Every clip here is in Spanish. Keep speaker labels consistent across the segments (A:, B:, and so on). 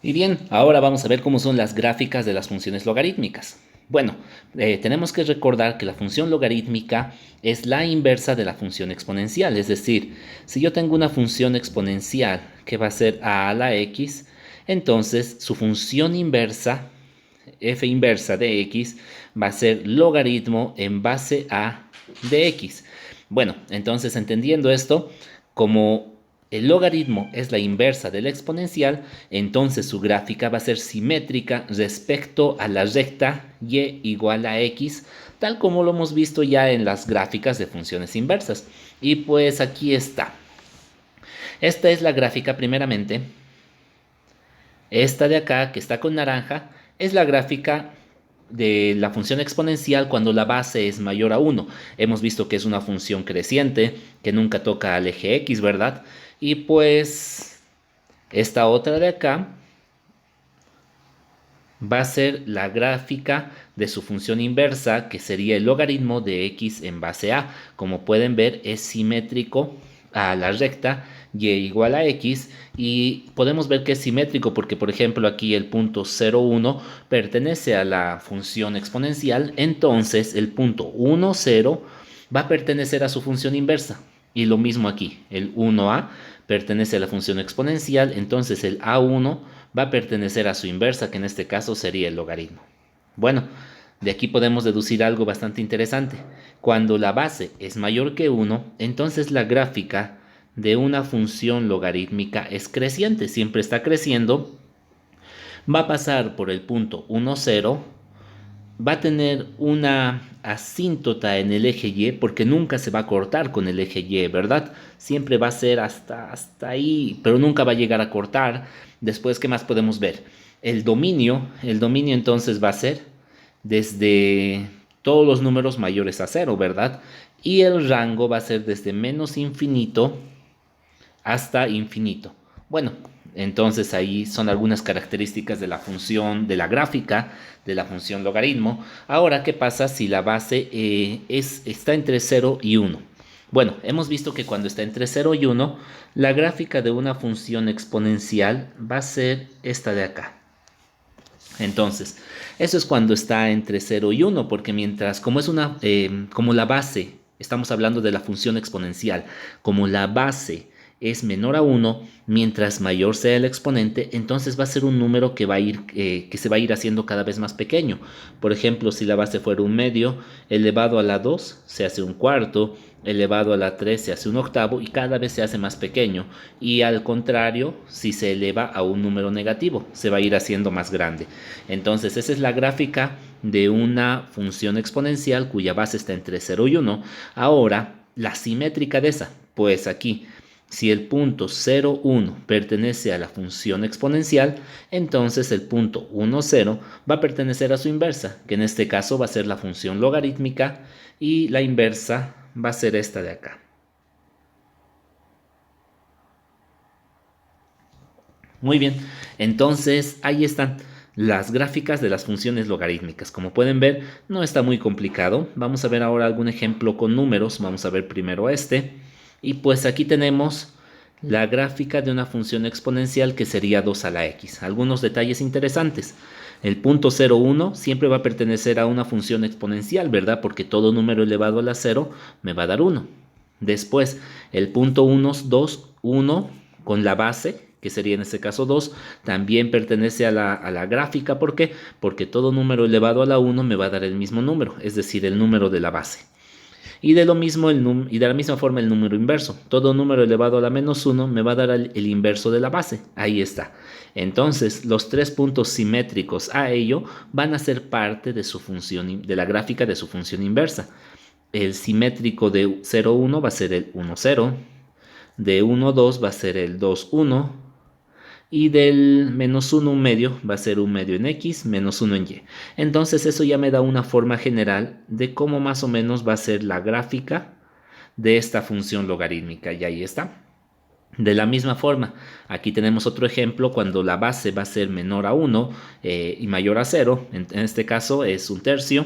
A: Y bien, ahora vamos a ver cómo son las gráficas de las funciones logarítmicas. Bueno, tenemos que recordar que la función logarítmica es la inversa de la función exponencial, es decir, si yo tengo una función exponencial que va a ser a la x, entonces su función inversa, f inversa de x, va a ser logaritmo en base a de x. Bueno, entonces entendiendo esto, como el logaritmo es la inversa del exponencial, entonces su gráfica va a ser simétrica respecto a la recta y igual a x, tal como lo hemos visto ya en las gráficas de funciones inversas. Y pues aquí está. Esta es la gráfica primeramente. Esta de acá, que está con naranja, es la gráfica de la función exponencial cuando la base es mayor a 1. Hemos visto que es una función creciente, que nunca toca al eje x, ¿verdad? Y pues esta otra de acá va a ser la gráfica de su función inversa, que sería el logaritmo de x en base a. Como pueden ver, es simétrico a la recta y igual a x, y podemos ver que es simétrico porque, por ejemplo, aquí el punto 0,1 pertenece a la función exponencial, entonces el punto 1, 0 va a pertenecer a su función inversa. Y lo mismo aquí, el 1a pertenece a la función exponencial, entonces el a1 va a pertenecer a su inversa, que en este caso sería el logaritmo. Bueno, de aquí podemos deducir algo bastante interesante. Cuando la base es mayor que 1, entonces la gráfica de una función logarítmica es creciente, siempre está creciendo, va a pasar por el punto 1, 0, va a tener una asíntota en el eje Y porque nunca se va a cortar con el eje Y, ¿verdad? Siempre va a ser hasta ahí, pero nunca va a llegar a cortar. Después, ¿qué más podemos ver? El dominio entonces va a ser desde todos los números mayores a cero, ¿verdad? Y el rango va a ser desde menos infinito hasta infinito. Bueno, entonces ahí son algunas características de la función, de la gráfica, de la función logaritmo. Ahora, ¿qué pasa si la base está entre 0 y 1? Bueno, hemos visto que cuando está entre 0 y 1, la gráfica de una función exponencial va a ser esta de acá. Entonces, eso es cuando está entre 0 y 1, porque mientras, como la base, estamos hablando de la función exponencial, como la base es menor a 1, mientras mayor sea el exponente, entonces va a ser un número que se va a ir haciendo cada vez más pequeño. Por ejemplo, si la base fuera un medio, elevado a la 2 se hace un cuarto, elevado a la 3 se hace un octavo y cada vez se hace más pequeño. Y al contrario, si se eleva a un número negativo, se va a ir haciendo más grande. Entonces, esa es la gráfica de una función exponencial cuya base está entre 0 y 1. Ahora, la simétrica de esa, pues aquí, si el punto 0, 1 pertenece a la función exponencial, entonces el punto 1, 0 va a pertenecer a su inversa, que en este caso va a ser la función logarítmica, y la inversa va a ser esta de acá. Muy bien, entonces ahí están las gráficas de las funciones logarítmicas. Como pueden ver, no está muy complicado. Vamos a ver ahora algún ejemplo con números. Vamos a ver primero este. Y pues aquí tenemos la gráfica de una función exponencial que sería 2 a la x. Algunos detalles interesantes. El punto 0,1 siempre va a pertenecer a una función exponencial, ¿verdad? Porque todo número elevado a la 0 me va a dar 1. Después, el punto 1, 2, 1 con la base, que sería en este caso 2, también pertenece a la gráfica. ¿Por qué? Porque todo número elevado a la 1 me va a dar el mismo número, es decir, el número de la base. Y de la misma forma el número inverso. Todo número elevado a la menos 1 me va a dar el inverso de la base. Ahí está. Entonces, los tres puntos simétricos a ello van a ser parte de su función, de la gráfica de su función inversa. El simétrico de 0, 1 va a ser el 1, 0. De 1, 2 va a ser el 2, 1. Y del menos 1 un medio va a ser un medio en x menos 1 en y. Entonces eso ya me da una forma general de cómo más o menos va a ser la gráfica de esta función logarítmica. Y ahí está. De la misma forma, aquí tenemos otro ejemplo cuando la base va a ser menor a 1 y mayor a 0. En este caso es un tercio.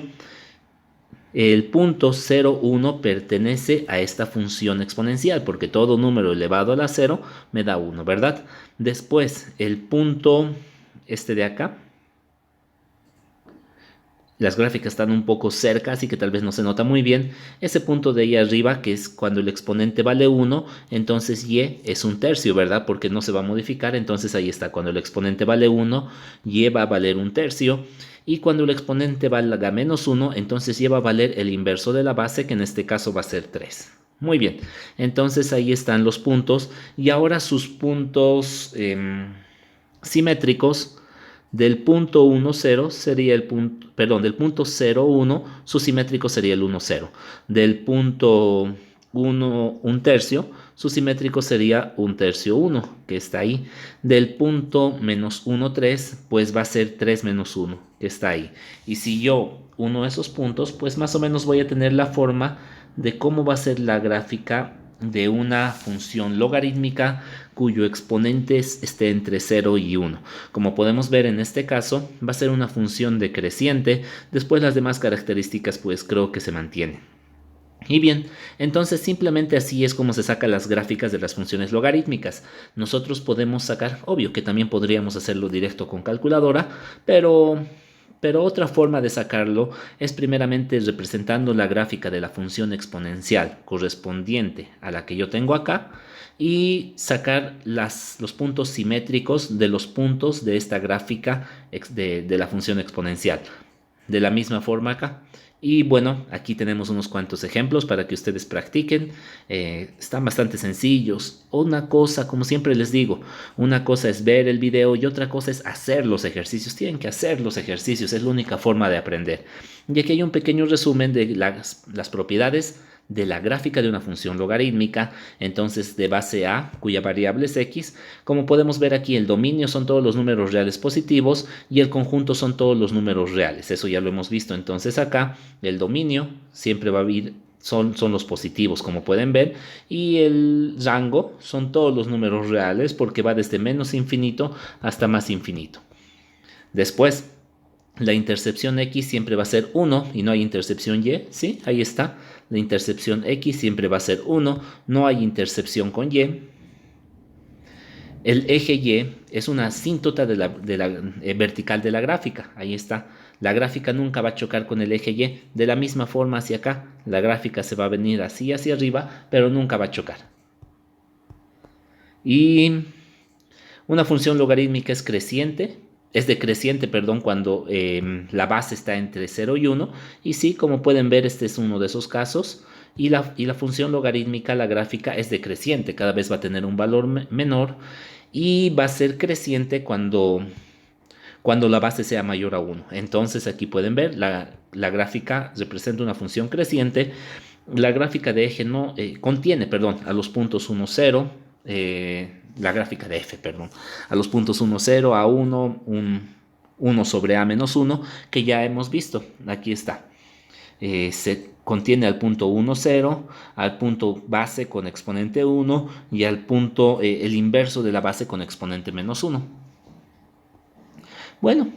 A: El punto 0,1 pertenece a esta función exponencial porque todo número elevado a la 0 me da 1, ¿verdad? Después, el punto este de acá. Las gráficas están un poco cerca, así que tal vez no se nota muy bien. Ese punto de ahí arriba, que es cuando el exponente vale 1, entonces y es un tercio, ¿verdad? Porque no se va a modificar, entonces ahí está. Cuando el exponente vale 1, y va a valer un tercio. Y cuando el exponente valga menos 1, entonces y va a valer el inverso de la base, que en este caso va a ser 3. Muy bien, entonces ahí están los puntos. Y ahora sus puntos simétricos. Del punto 1, 0 sería el punto, perdón, del punto 0, 1, su simétrico sería el 1, 0. Del punto 1, 1 tercio, su simétrico sería 1 tercio 1, que está ahí. Del punto menos 1, 3, pues va a ser 3 menos 1, que está ahí. Y si yo uno esos puntos, pues más o menos voy a tener la forma de cómo va a ser la gráfica de una función logarítmica cuyo exponente esté entre 0 y 1. Como podemos ver en este caso, va a ser una función decreciente, después las demás características pues creo que se mantienen. Y bien, entonces simplemente así es como se sacan las gráficas de las funciones logarítmicas. Nosotros podemos sacar, obvio que también podríamos hacerlo directo con calculadora, pero otra forma de sacarlo es primeramente representando la gráfica de la función exponencial correspondiente a la que yo tengo acá y sacar los puntos simétricos de los puntos de esta gráfica de la función exponencial. De la misma forma acá. Y bueno, aquí tenemos unos cuantos ejemplos para que ustedes practiquen. Están bastante sencillos. Una cosa, como siempre les digo, una cosa es ver el video y otra cosa es hacer los ejercicios. Tienen que hacer los ejercicios, es la única forma de aprender. Y aquí hay un pequeño resumen de las propiedades de la gráfica de una función logarítmica, entonces de base a, cuya variable es x. Como podemos ver aquí, el dominio son todos los números reales positivos y el conjunto son todos los números reales. Eso ya lo hemos visto. Entonces acá el dominio siempre va a ir, son los positivos, como pueden ver, y el rango son todos los números reales porque va desde menos infinito hasta más infinito. Después, la intercepción x siempre va a ser 1 y no hay intercepción y, ¿sí? Ahí está. La intercepción x siempre va a ser 1, no hay intercepción con y. El eje y es una asíntota de la vertical de la gráfica. Ahí está. La gráfica nunca va a chocar con el eje y. De la misma forma hacia acá, la gráfica se va a venir así hacia arriba, pero nunca va a chocar. Y una función logarítmica es decreciente, perdón, cuando la base está entre 0 y 1. Y sí, como pueden ver, este es uno de esos casos. Y la función logarítmica, la gráfica, es decreciente. Cada vez va a tener un valor menor. Y va a ser creciente cuando la base sea mayor a 1. Entonces aquí pueden ver, la gráfica representa una función creciente. La gráfica de eje no contiene, perdón, a los puntos 1, 0. La gráfica de f, perdón, a los puntos 1, 0, a 1, 1 sobre a menos 1, que ya hemos visto. Aquí está. Se contiene al punto 1, 0, al punto base con exponente 1 y al punto, el inverso de la base con exponente menos 1. Bueno,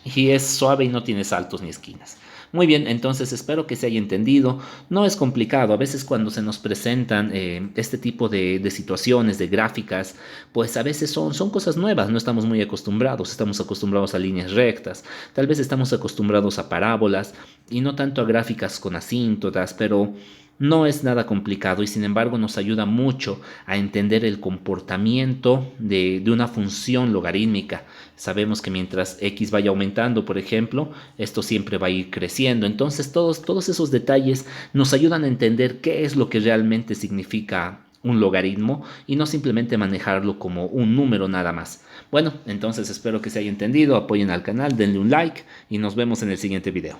A: y es suave y no tiene saltos ni esquinas. Muy bien, entonces espero que se haya entendido. No es complicado. A veces cuando se nos presentan este tipo de situaciones, de gráficas, pues a veces son cosas nuevas. No estamos muy acostumbrados. Estamos acostumbrados a líneas rectas. Tal vez estamos acostumbrados a parábolas y no tanto a gráficas con asíntotas, pero no es nada complicado y sin embargo nos ayuda mucho a entender el comportamiento de una función logarítmica. Sabemos que mientras x vaya aumentando, por ejemplo, esto siempre va a ir creciendo. Entonces todos esos detalles nos ayudan a entender qué es lo que realmente significa un logaritmo y no simplemente manejarlo como un número nada más. Bueno, entonces espero que se haya entendido. Apoyen al canal, denle un like y nos vemos en el siguiente video.